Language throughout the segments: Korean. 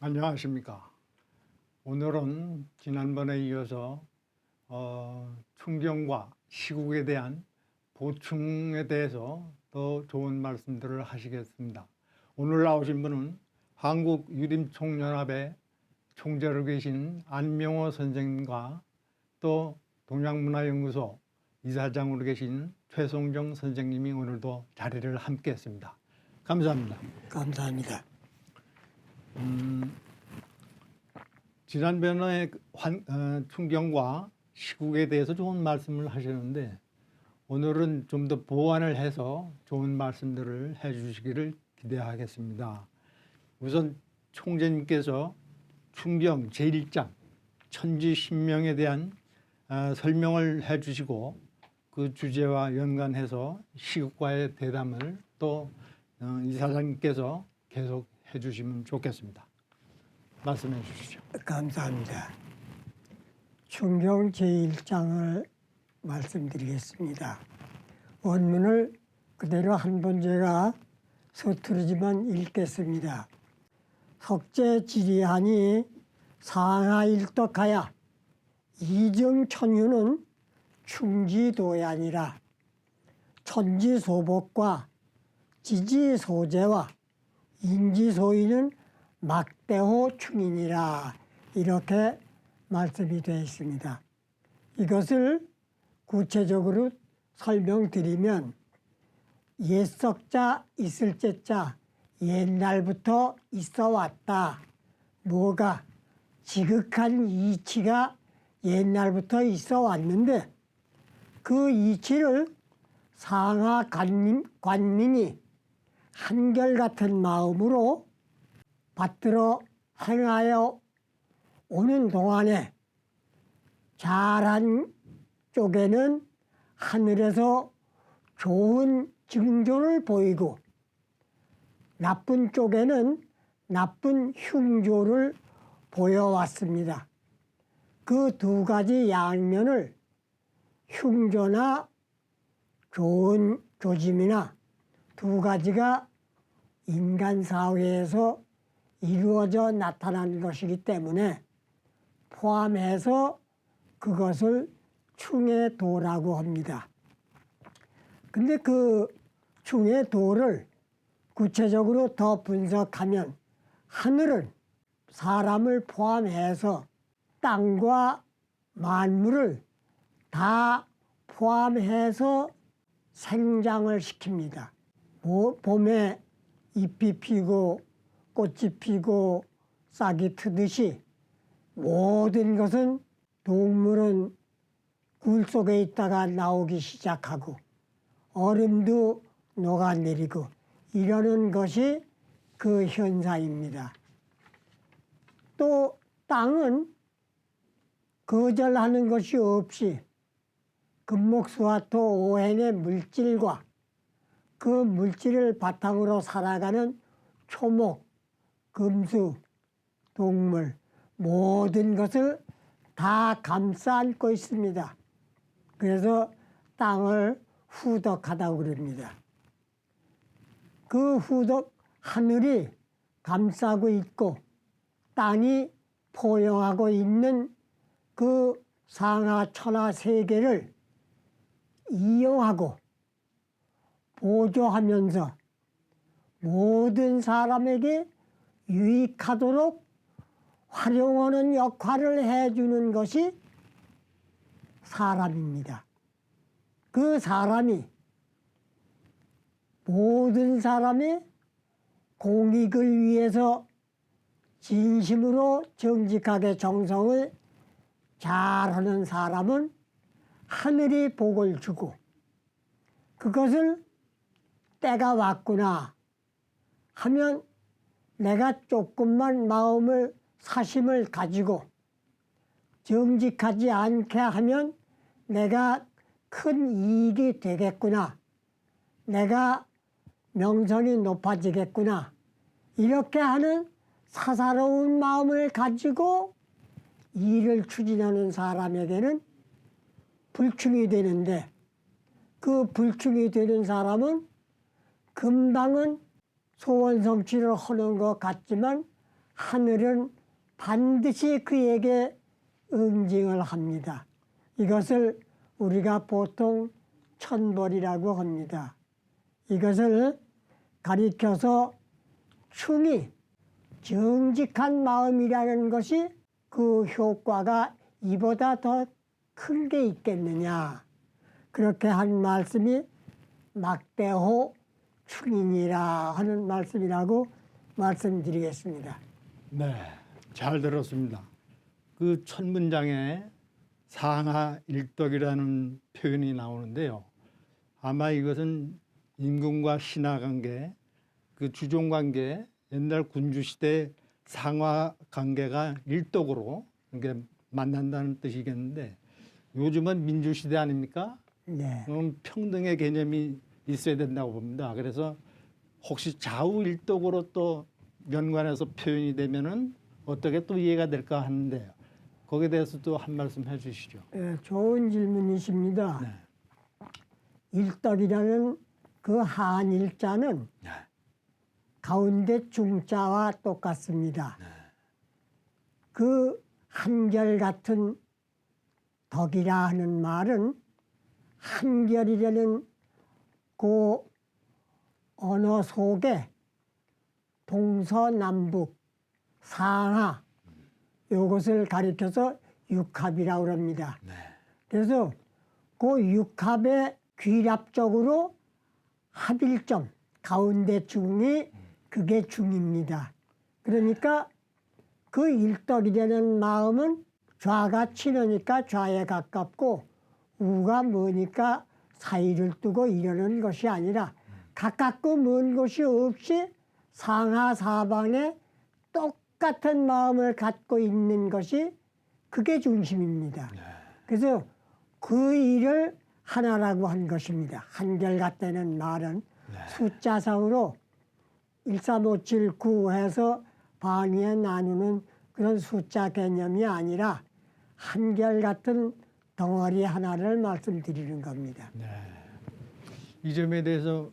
안녕하십니까. 오늘은 지난번에 이어서 충경과 시국에 대한 보충에 대해서 더 좋은 말씀들을 하시겠습니다. 오늘 나오신 분은 한국유림총연합의 총재로 계신 안명호 선생님과 또 동양문화연구소 이사장으로 계신 최송정 선생님이 오늘도 자리를 함께 했습니다. 감사합니다. 감사합니다. 지난번에 충경과 시국에 대해서 좋은 말씀을 하셨는데 오늘은 좀 더 보완을 해서 좋은 말씀들을 해주시기를 기대하겠습니다. 우선 총재님께서 충경 제1장 천지신명에 대한 설명을 해주시고 그 주제와 연관해서 시국과의 대담을 또 이사장님께서 계속 해주시면 좋겠습니다. 말씀해 주시죠. 감사합니다. 충경 제1장을 말씀드리겠습니다. 원문을 그대로 한 번 제가 서투르지만 읽겠습니다. 석재지리하니 상하일덕하야 이정천유는 충지도야니라. 천지소복과 지지소재와 인지소인은 막대호 충이니라. 이렇게 말씀이 되어 있습니다. 이것을 구체적으로 설명드리면 옛석자 있을 때자 옛날부터 있어 왔다. 뭐가 지극한 이치가 옛날부터 있어 왔는데 그 이치를 상하 관민이 한결같은 마음으로 받들어 행하여 오는 동안에 잘한 쪽에는 하늘에서 좋은 징조를 보이고 나쁜 쪽에는 나쁜 흉조를 보여왔습니다. 그 두 가지 양면을 흉조나 좋은 조짐이나 두 가지가 인간 사회에서 이루어져 나타난 것이기 때문에 포함해서 그것을 충의 도라고 합니다. 근데 그 충의 도를 구체적으로 더 분석하면 하늘은 사람을 포함해서 땅과 만물을 다 포함해서 생장을 시킵니다. 봄에 잎이 피고 꽃이 피고 싹이 트듯이 모든 것은 동물은 굴 속에 있다가 나오기 시작하고 얼음도 녹아내리고 이러는 것이 그 현상입니다. 또 땅은 거절하는 것이 없이 금목수화토 오행의 물질과 그 물질을 바탕으로 살아가는 초목, 금수, 동물 모든 것을 다 감싸 안고 있습니다. 그래서 땅을 후덕하다고 그럽니다. 그 후덕 하늘이 감싸고 있고 땅이 포용하고 있는 그 상하 천하 세계를 이용하고 보조하면서 모든 사람에게 유익하도록 활용하는 역할을 해주는 것이 사람입니다. 그 사람이 모든 사람의 공익을 위해서 진심으로 정직하게 정성을 잘하는 사람은 하늘이 복을 주고 그것을 때가 왔구나 하면 내가 조금만 마음을 사심을 가지고 정직하지 않게 하면 내가 큰 이익이 되겠구나. 내가 명성이 높아지겠구나. 이렇게 하는 사사로운 마음을 가지고 일을 추진하는 사람에게는 불충이 되는데 그 불충이 되는 사람은 금방은 소원 성취를 하는 것 같지만 하늘은 반드시 그에게 응징을 합니다. 이것을 우리가 보통 천벌이라고 합니다. 이것을 가리켜서 충이 정직한 마음이라는 것이 그 효과가 이보다 더 큰 게 있겠느냐. 그렇게 한 말씀이 막대호 충인이라 하는 말씀이라고 말씀드리겠습니다. 네, 잘 들었습니다. 그 첫 문장에 상하 일덕이라는 표현이 나오는데요. 아마 이것은 임금과 신하 관계, 그 주종 관계, 옛날 군주 시대 상하 관계가 일덕으로 이렇게 만난다는 뜻이겠는데 요즘은 민주 시대 아닙니까? 네. 그럼 평등의 개념이 있어야 된다고 봅니다. 그래서 혹시 좌우 일덕으로 또 연관해서 표현이 되면은 어떻게 또 이해가 될까 하는데요. 거기에 대해서도 한 말씀 해주시죠. 네, 좋은 질문이십니다. 네. 일덕이라는 그 한일자는 네. 가운데 중자와 똑같습니다. 그 한결같은 덕이라 하는 말은 한결이라는 그 언어 속에 동서남북, 상하 이것을 가리켜서 육합이라고 합니다. 네. 그래서 그 육합의 귀랍적으로 합일점, 가운데 중이 그게 중입니다. 그러니까 그 일덕이라는 마음은 좌가 친하니까 좌에 가깝고 우가 머니까 사이를 두고 이러는 것이 아니라 가깝고 먼 곳이 없이 상하 사방에 똑같은 마음을 갖고 있는 것이 그게 중심입니다. 그래서 그 일을 하나라고 한 것입니다. 한결같다는 말은 숫자상으로 13579 해서 방위에 나누는 그런 숫자 개념이 아니라 한결같은 덩어리 하나를 말씀드리는 겁니다. 네. 이 점에 대해서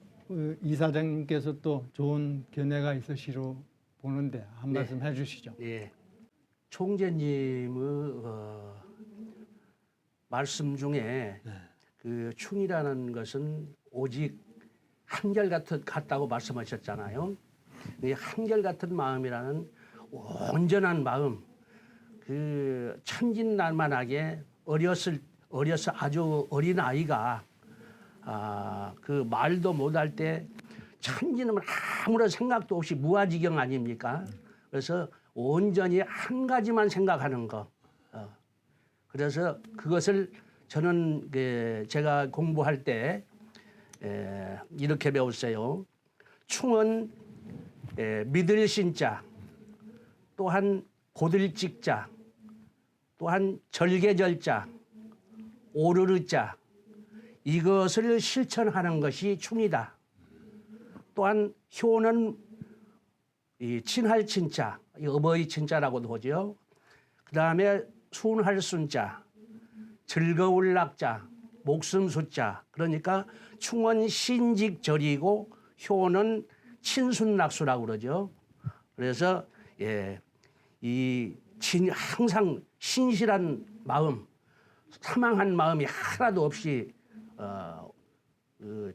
이사장님께서 또 좋은 견해가 있으시로 보는데 한 말씀 해주시죠. 예. 총재님의 말씀 중에 그 충이라는 것은 오직 한결같다고 말씀하셨잖아요. 이 한결같은 마음이라는 온전한 마음, 그 천진난만하게 어려서 아주 어린 아이가 그 말도 못할 때 천진은 아무런 생각도 없이 무아지경 아닙니까? 그래서 온전히 한 가지만 생각하는 거. 그래서 그것을 저는 제가 공부할 때 이렇게 배웠어요. 충은 믿을 신자, 또한 고들직자, 또한 절개절자, 오르르자, 이것을 실천하는 것이 충이다. 또한 효는 이 친할 친자, 이 어버이 친자라고도 하죠. 그 다음에 순할 순자, 즐거울 낙자, 목숨 숫자. 그러니까 충은 신직절이고 효는 친순낙수라고 그러죠. 그래서 항상 신실한 마음, 사망한 마음이 하나도 없이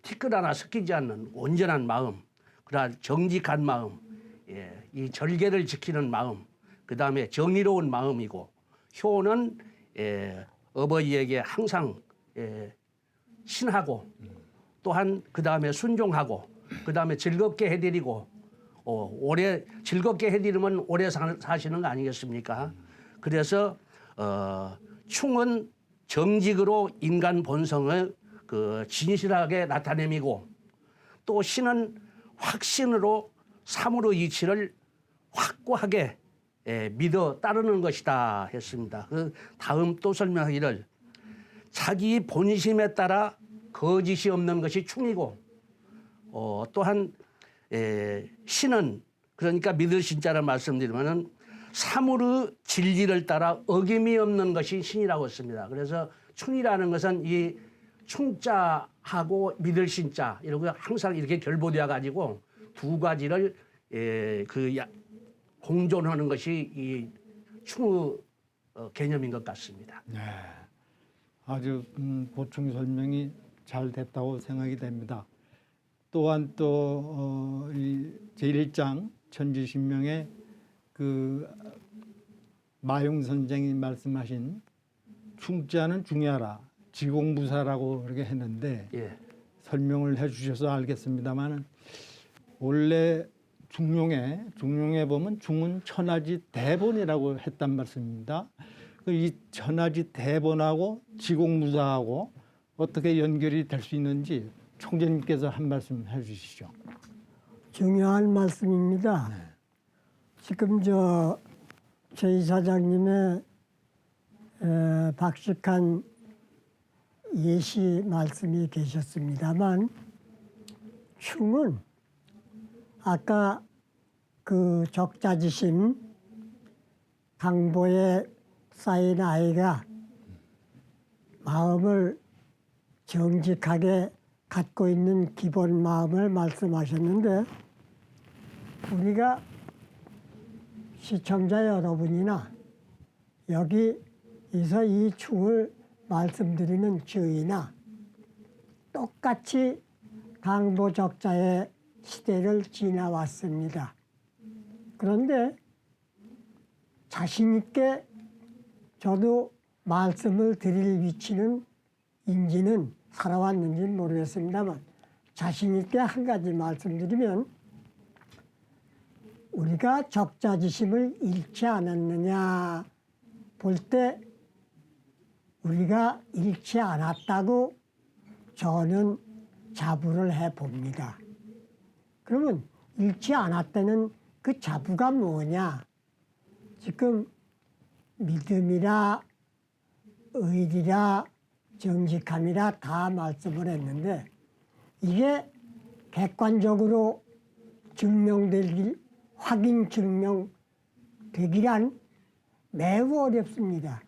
티끌 하나 섞이지 않는 온전한 마음, 그러한 정직한 마음, 이 절개를 지키는 마음, 그 다음에 정의로운 마음이고, 효는 어버이에게 항상 신하고, 또한 그 다음에 순종하고, 그 다음에 즐겁게 해드리고, 오래 즐겁게 해드리면 오래 사시는 거 아니겠습니까? 그래서 충은 정직으로 인간 본성을 진실하게 나타내미고, 또 신은 확신으로 삼으로 이치를 확고하게 믿어 따르는 것이다 했습니다. 그 다음 또 설명하기를 자기 본심에 따라 거짓이 없는 것이 충이고, 또한 신은 그러니까 믿을 신자를 말씀드리면은 사물의 진리를 따라 어김이 없는 것이 신이라고 했습니다. 그래서 충이라는 것은 이 충자하고 믿을 신자 이런 거 항상 이렇게 결보되어 가지고 두 가지를 공존하는 것이 이 충의 개념인 것 같습니다. 네. 아주 보충 설명이 잘 됐다고 생각이 됩니다. 또한 이 제1장 천지신명에 그 마용 선생이 말씀하신 충자는 중요하라, 지공부사라고 그렇게 했는데 예. 설명을 해주셔서 알겠습니다만 원래 중용에 보면 중은 천하지 대본이라고 했단 말씀입니다. 이 천하지 대본하고 지공무사하고 어떻게 연결이 될 수 있는지 총재님께서 한 말씀 해주시죠. 중요한 말씀입니다. 지금 제 이사장님의 박식한 예시 말씀이 계셨습니다만 충은 아까 그 적자지심 강보에 쌓인 아이가 마음을 정직하게 갖고 있는 기본 마음을 말씀하셨는데 우리가 시청자 여러분이나 여기서 이 충을 말씀드리는 저희나 똑같이 강보 적자의 시대를 지나왔습니다. 그런데 자신 있게 저도 말씀을 드릴 위치는 인지는 살아왔는지는 모르겠습니다만 자신 있게 한 가지 말씀드리면 우리가 적자지심을 잃지 않았느냐 볼 때 우리가 잃지 않았다고 저는 자부를 해봅니다. 그러면 잃지 않았다는 그 자부가 뭐냐? 지금 믿음이라 의리라 정직함이라 다 말씀을 했는데 이게 객관적으로 확인 증명되기란 매우 어렵습니다.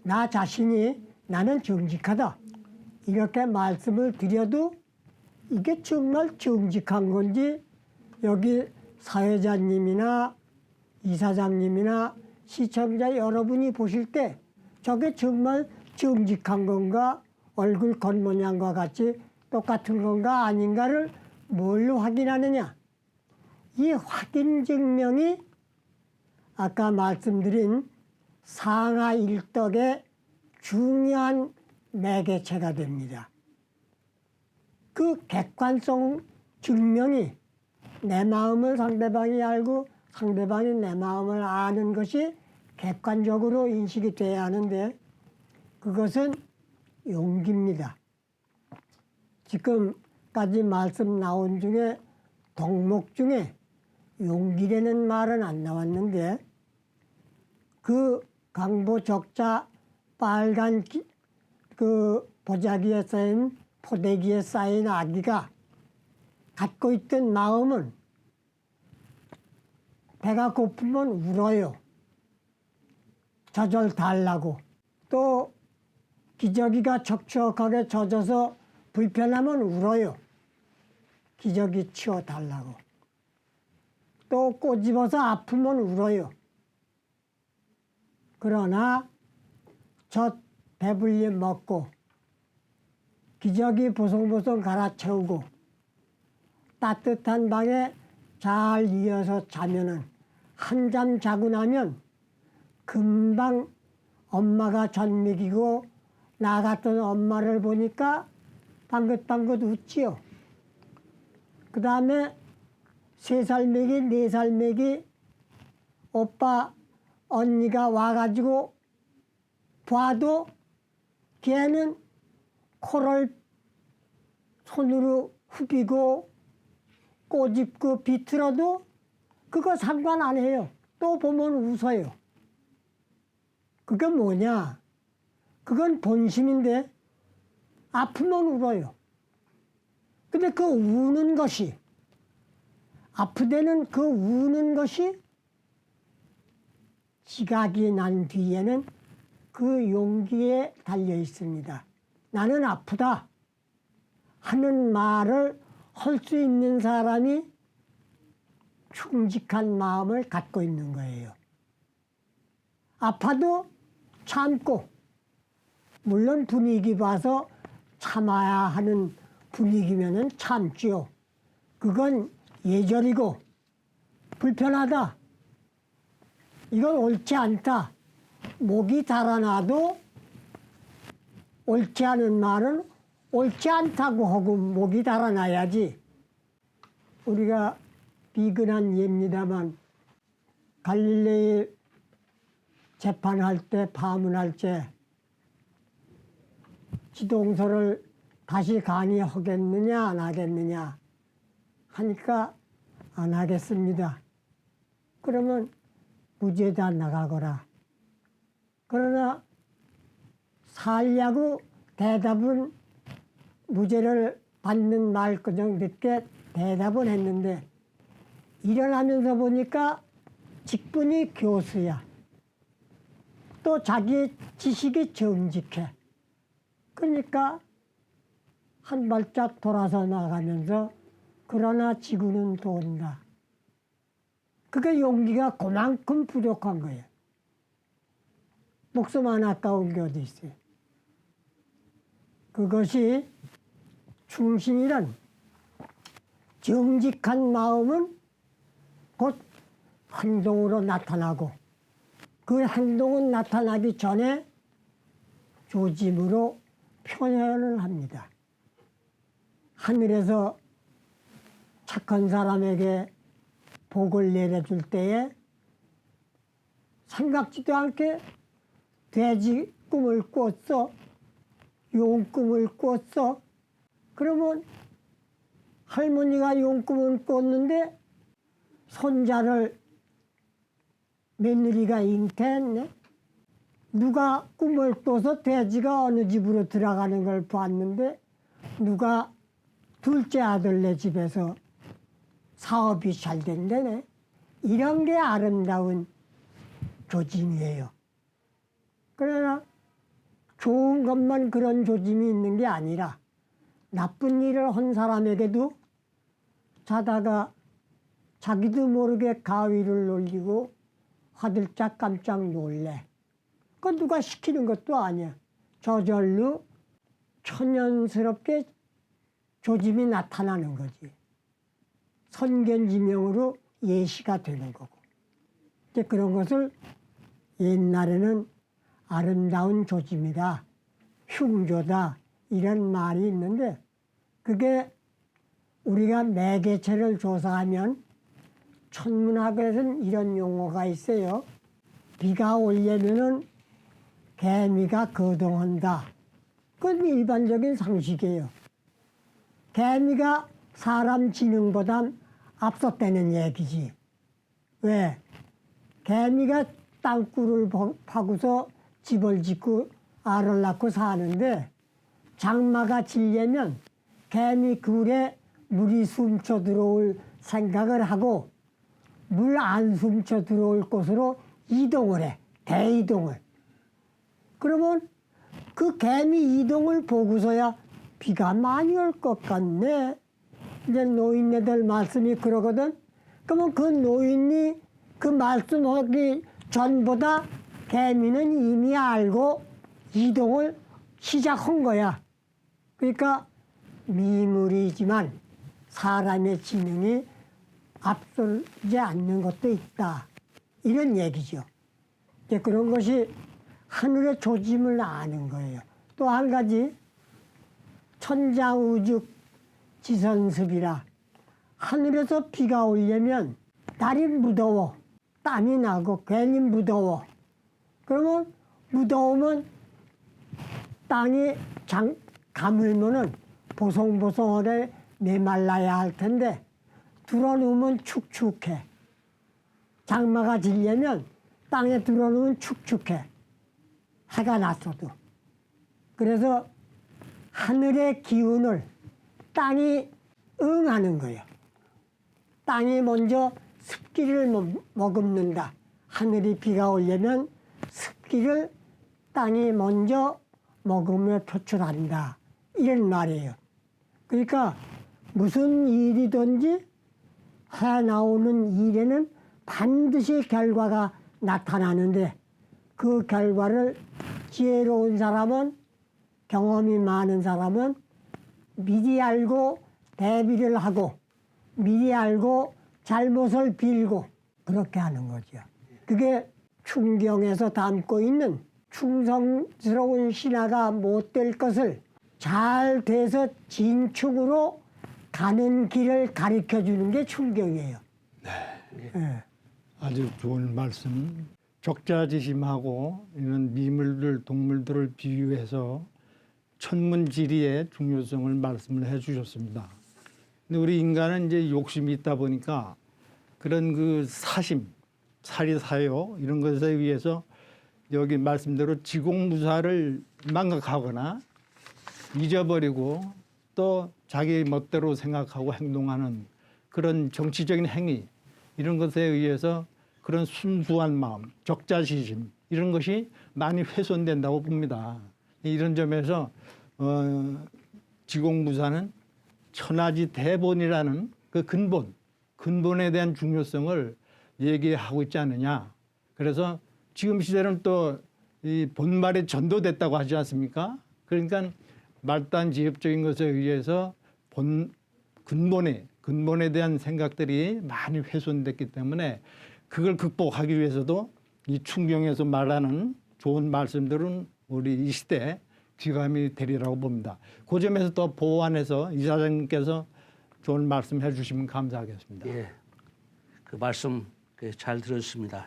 나 자신이 나는 정직하다 이렇게 말씀을 드려도 이게 정말 정직한 건지 여기 사회자님이나 이사장님이나 시청자 여러분이 보실 때 저게 정말 정직한 건가 얼굴 겉모양과 같이 똑같은 건가 아닌가를 뭘로 확인하느냐. 이 확인 증명이 아까 말씀드린 상하일덕의 중요한 매개체가 됩니다. 그 객관성 증명이 내 마음을 상대방이 알고 상대방이 내 마음을 아는 것이 객관적으로 인식이 돼야 하는데 그것은 용기입니다. 지금까지 말씀 나온 중에 덕목 중에 용기라는 말은 안 나왔는데 그 강보 적자 빨간 그 보자기에 쌓인 포대기에 쌓인 아기가 갖고 있던 마음은 배가 고프면 울어요. 젖을 달라고. 또 기저귀가 척척하게 젖어서 불편하면 울어요. 기저귀 치워달라고. 또 꼬집어서 아프면 울어요. 그러나 젖 배불리 먹고 기저귀 보송보송 갈아채우고 따뜻한 방에 잘 이어서 자면은 한잠 자고 나면 금방 엄마가 젖 먹이고 나 같은 엄마를 보니까 방긋방긋 웃지요. 그 다음에 3살 먹이, 4살 먹이 오빠, 언니가 와가지고 봐도 걔는 코를 손으로 후비고 꼬집고 비틀어도 그거 상관 안 해요. 또 보면 웃어요. 그게 뭐냐? 그건 본심인데 아프면 울어요. 근데 그 우는 것이 아프대는 그 우는 것이 지각이 난 뒤에는 그 용기에 달려 있습니다. 나는 아프다 하는 말을 할 수 있는 사람이 충직한 마음을 갖고 있는 거예요. 아파도 참고, 물론 분위기 봐서 참아야 하는 분위기면은 참지요. 그건 예절이고 불편하다. 이건 옳지 않다. 목이 달아나도 옳지 않은 말은 옳지 않다고 하고 목이 달아나야지. 우리가 비근한 예입니다만 갈릴레이 재판할 때 파문할 때 지동서를 다시 강의하겠느냐 안 하겠느냐 하니까 안 하겠습니다. 그러면 무죄다 나가거라. 그러나 살려고 대답은 무죄를 받는 말그정 늦게 대답은 했는데 일어나면서 보니까 직분이 교수야. 또 자기 지식이 정직해. 그러니까 한 발짝 돌아서 나가면서 그러나 지구는 돈다. 그게 용기가 그만큼 부족한 거예요. 목숨 안 아까운 게 어디 있어요. 그것이 충신이란 정직한 마음은 곧 행동으로 나타나고 그 행동은 나타나기 전에 조짐으로 표현을 합니다. 하늘에서 착한 사람에게 복을 내려줄 때에 생각지도 않게 돼지 꿈을 꿨어. 용 꿈을 꿨어. 그러면 할머니가 용 꿈을 꿨는데 손자를 며느리가 잉태했네. 누가 꿈을 꿔서 돼지가 어느 집으로 들어가는 걸 봤는데 누가 둘째 아들네 집에서 사업이 잘 된다네. 이런 게 아름다운 조짐이에요. 그러나 좋은 것만 그런 조짐이 있는 게 아니라 나쁜 일을 한 사람에게도 자다가 자기도 모르게 가위를 놀리고 화들짝 깜짝 놀래. 그건 누가 시키는 것도 아니야. 저절로 천연스럽게 조짐이 나타나는 거지. 선견지명으로 예시가 되는 거고. 이제 그런 것을 옛날에는 아름다운 조짐이다, 흉조다 이런 말이 있는데 그게 우리가 매개체를 조사하면 천문학에서는 이런 용어가 있어요. 비가 오려면은 개미가 거동한다. 그건 일반적인 상식이에요. 개미가 사람 지능보다 앞섰다는 얘기지. 왜? 개미가 땅굴을 파고서 집을 짓고 알을 낳고 사는데 장마가 지려면 개미 굴에 물이 숨쳐 들어올 생각을 하고 물 안 숨쳐 들어올 곳으로 이동을 해. 대이동을. 그러면 그 개미 이동을 보고서야 비가 많이 올 것 같네. 이제 노인네들 말씀이 그러거든. 그러면 그 노인이 그 말씀하기 전보다 개미는 이미 알고 이동을 시작한 거야. 그러니까 미물이지만 사람의 지능이 앞서지 않는 것도 있다. 이런 얘기죠. 이제 그런 것이 하늘의 조짐을 아는 거예요. 또 한 가지 천장우죽 지선습이라 하늘에서 비가 오려면 날이 무더워. 땀이 나고 괜히 무더워. 그러면 무더우면 땅이 가물면은 보송보송하게 메말라야 할 텐데 들어놓으면 축축해. 장마가 지려면 땅에 들어놓으면 축축해. 해가 났어도. 그래서 하늘의 기운을 땅이 응하는 거예요. 땅이 먼저 습기를 머금는다. 하늘이 비가 오려면 습기를 땅이 먼저 머금며 표출한다. 이런 말이에요. 그러니까 무슨 일이든지 해 나오는 일에는 반드시 결과가 나타나는데 그 결과를 지혜로운 사람은 경험이 많은 사람은 미리 알고 대비를 하고 미리 알고 잘못을 빌고 그렇게 하는 거죠. 그게 충경에서 담고 있는 충성스러운 신하가 못 될 것을 잘 돼서 진축으로 가는 길을 가르쳐 주는 게 충경이에요. 네. 아주 좋은 말씀. 적자지심하고 이런 미물들, 동물들을 비유해서 천문지리의 중요성을 말씀을 해주셨습니다. 근데 우리 인간은 이제 욕심이 있다 보니까 그런 그 사심, 사리사욕 이런 것에 의해서 여기 말씀대로 지공무사를 망각하거나 잊어버리고 또 자기 멋대로 생각하고 행동하는 그런 정치적인 행위 이런 것에 의해서 그런 순수한 마음, 적자시심 이런 것이 많이 훼손된다고 봅니다. 이런 점에서 지공무사는 천하지 대본이라는 그 근본에 대한 중요성을 얘기하고 있지 않느냐. 그래서 지금 시대는 또 이 본말이 전도됐다고 하지 않습니까? 그러니까 말단지엽적인 것에 의해서 근본에 대한 생각들이 많이 훼손됐기 때문에 그걸 극복하기 위해서도 이 충경에서 말하는 좋은 말씀들은 우리 이 시대에 귀감이 되리라고 봅니다. 그 점에서 또 보완해서 이사장님께서 좋은 말씀 해주시면 감사하겠습니다. 예, 그 말씀 잘 들었습니다.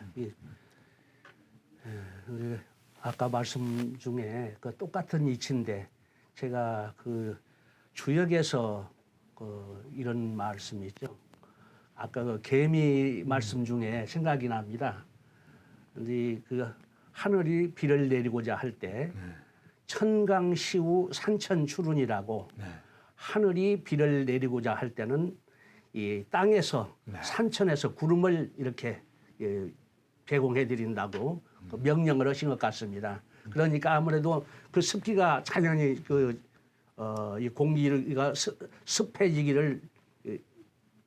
아까 말씀 중에 그 똑같은 이치인데 제가 그 주역에서 이런 말씀이 있죠. 아까 그 개미 말씀 중에 생각이 납니다. 근데 그 하늘이 비를 내리고자 할 때 천강시우 산천출운이라고 하늘이 비를 내리고자 할 때는 이 땅에서 산천에서 구름을 이렇게 제공해 드린다고 그 명령을 하신 것 같습니다. 그러니까 아무래도 그 습기가 자연히 이 공기가 습해지기를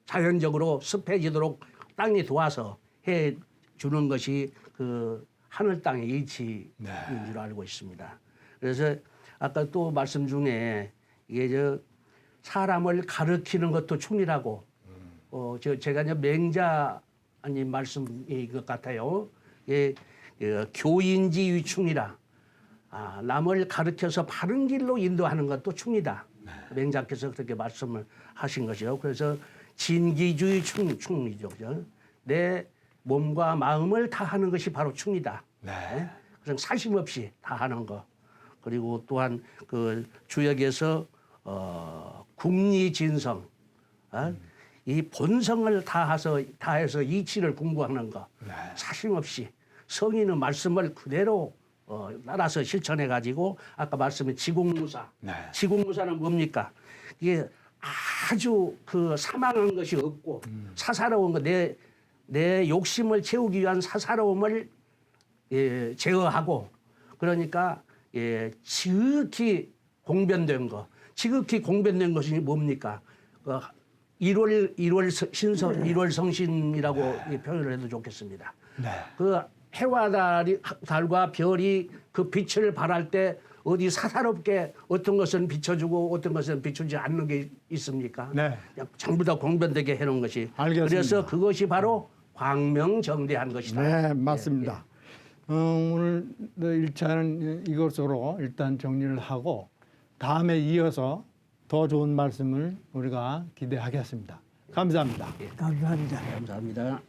자연적으로 습해지도록 땅이 도와서 해 주는 것이 그 하늘 땅의 이치인 줄 알고 있습니다. 그래서 아까 또 말씀 중에 이게 사람을 가르치는 것도 충이라고 제가 이제 맹자님 말씀인 것 같아요. 교인지 위충이라. 남을 가르쳐서 바른 길로 인도하는 것도 충이다. 맹자께서 그렇게 말씀을 하신 것이요. 그래서 진기주의 충이죠. 그죠? 내 몸과 마음을 다하는 것이 바로 충이다. 그래서 사심 없이 다하는 것. 그리고 또한 그 주역에서 국리진성, 이 본성을 다해서 이치를 공부하는 것. 사심 없이 성인의 말씀을 그대로 따라서 실천해 가지고 아까 말씀인 지공무사. 지공무사는 뭡니까? 이게 아주 그 사망한 것이 없고 사사로운 것, 내 욕심을 채우기 위한 사사로움을 제어하고 그러니까 지극히 공변된 것. 지극히 공변된 것이 뭡니까? 일월성신이라고 표현을 해도 좋겠습니다. 그 해와 달과 별이 그 빛을 발할 때 어디 사사롭게 어떤 것은 비춰주고 어떤 것은 비추지 않는 게 있습니까? 전부 다 공변되게 해놓은 것이. 알겠습니다. 그래서 그것이 바로 광명정대한 것이다. 네, 맞습니다. 오늘 1차는 이것으로 일단 정리를 하고 다음에 이어서 더 좋은 말씀을 우리가 기대하겠습니다. 감사합니다. 감사합니다. 감사합니다.